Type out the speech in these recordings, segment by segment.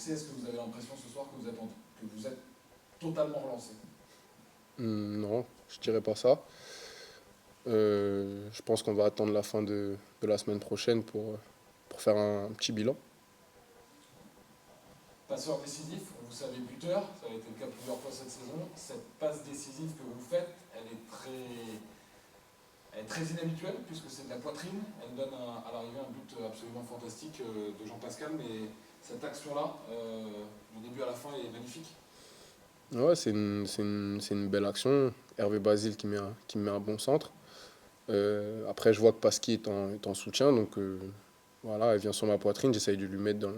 relancé? Est-ce que vous avez l'impression ce soir que vous êtes totalement relancé? Non, je dirais pas ça. Je pense qu'on va attendre la fin de la semaine prochaine pour faire un petit bilan. Passeur décisif, vous savez buteur, ça a été le cas plusieurs fois cette saison. Cette passe décisive que vous faites, elle est très inhabituelle puisque c'est de la poitrine. Elle donne à l'arrivée un but absolument fantastique de Jean-Pascal, mais cette action-là, du début à la fin, est magnifique. Ouais, c'est une belle action. Hervé Basile qui met un bon centre. Après, je vois que Pasquier est en soutien, donc voilà, elle vient sur ma poitrine, j'essaye de lui mettre dans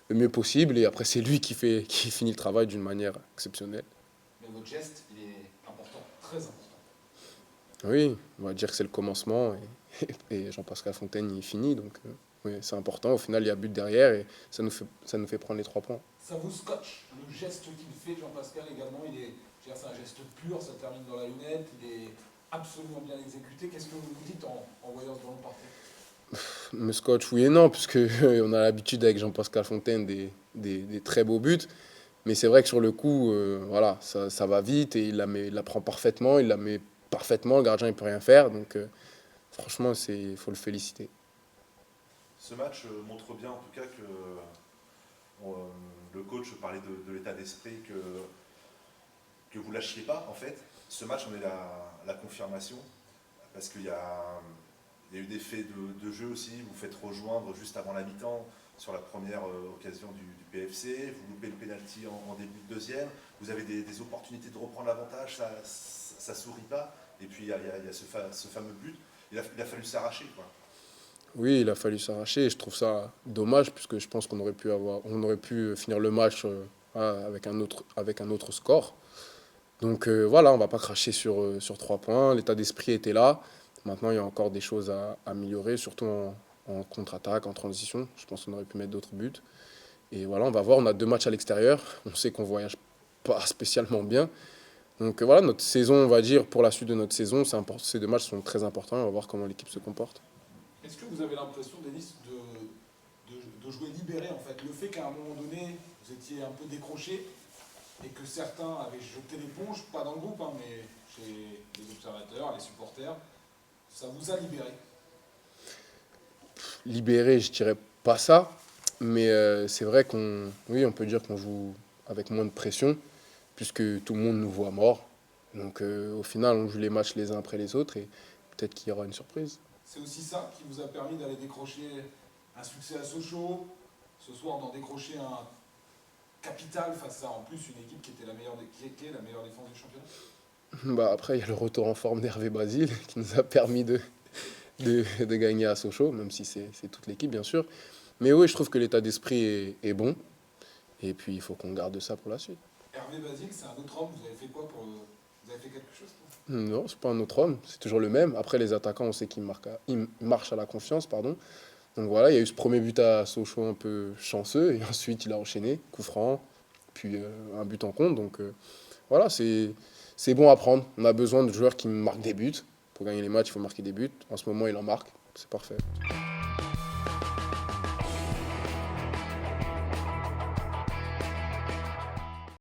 le mieux possible, et après, c'est lui qui finit le travail d'une manière exceptionnelle. Mais votre geste, il est important, très important. Oui, on va dire que c'est le commencement, et Jean-Pascal Fontaine, il finit, donc oui, c'est important. Au final, il y a but derrière, et ça nous fait prendre les 3 points. Ça vous scotche, le geste qu'il fait, Jean-Pascal, également, c'est un geste pur, ça termine dans la lunette, il est absolument bien exécuté. Qu'est-ce que vous vous dites en voyant ce ballon partir? Me scotch, oui et non, puisque on a l'habitude avec Jean-Pascal Fontaine des très beaux buts. Mais c'est vrai que sur le coup, voilà, ça va vite et il la prend parfaitement, il la met parfaitement, le gardien il peut rien faire. Donc franchement, faut le féliciter. Ce match montre bien en tout cas que le coach parlait de l'état d'esprit que vous ne lâchiez pas en fait. Ce match en est la confirmation parce qu'il y a eu des faits de jeu aussi. Vous faites rejoindre juste avant la mi-temps sur la première occasion du PFC. Vous loupez le pénalty en début de deuxième. Vous avez des opportunités de reprendre l'avantage. Ça sourit pas. Et puis il y a ce fameux but. Il a fallu s'arracher, quoi. Oui, il a fallu s'arracher et je trouve ça dommage puisque je pense on aurait pu finir le match voilà, avec un autre score. Donc voilà, on va pas cracher sur 3 points. L'état d'esprit était là. Maintenant, il y a encore des choses à améliorer, surtout en contre-attaque, en transition. Je pense qu'on aurait pu mettre d'autres buts. Et voilà, on va voir. On a 2 matchs à l'extérieur. On sait qu'on voyage pas spécialement bien. Donc voilà, notre saison, on va dire, pour la suite de notre saison, ces 2 matchs sont très importants. On va voir comment l'équipe se comporte. Est-ce que vous avez l'impression, Denis, de jouer libéré en fait? Le fait qu'à un moment donné, vous étiez un peu décroché et que certains avaient jeté l'éponge, pas dans le groupe, hein, mais chez les observateurs, les supporters, ça vous a libéré? Libéré, je dirais pas ça. Mais c'est vrai oui, on peut dire qu'on joue avec moins de pression, puisque tout le monde nous voit mort. Donc au final, on joue les matchs les uns après les autres et peut-être qu'il y aura une surprise. C'est aussi ça qui vous a permis d'aller décrocher un succès à Sochaux, ce soir d'en décrocher un capital face à en plus une équipe qui était qui est la meilleure défense du championnat? Bah, après, il y a le retour en forme d'Hervé Basile qui nous a permis de gagner à Sochaux, même si c'est toute l'équipe, bien sûr. Mais oui, je trouve que l'état d'esprit est bon. Et puis, il faut qu'on garde ça pour la suite. Hervé Basile, c'est un autre homme, vous avez fait quoi pour Vous avez fait quelque chose pour Non, c'est pas un autre homme, c'est toujours le même. Après, les attaquants, on sait qu'ils marchent à la confiance, pardon. Donc voilà, il y a eu ce premier but à Sochaux un peu chanceux, et ensuite il a enchaîné, coup franc, puis un but en compte. Donc voilà, c'est bon à prendre. On a besoin de joueurs qui marquent des buts. Pour gagner les matchs, il faut marquer des buts. En ce moment, il en marque, c'est parfait.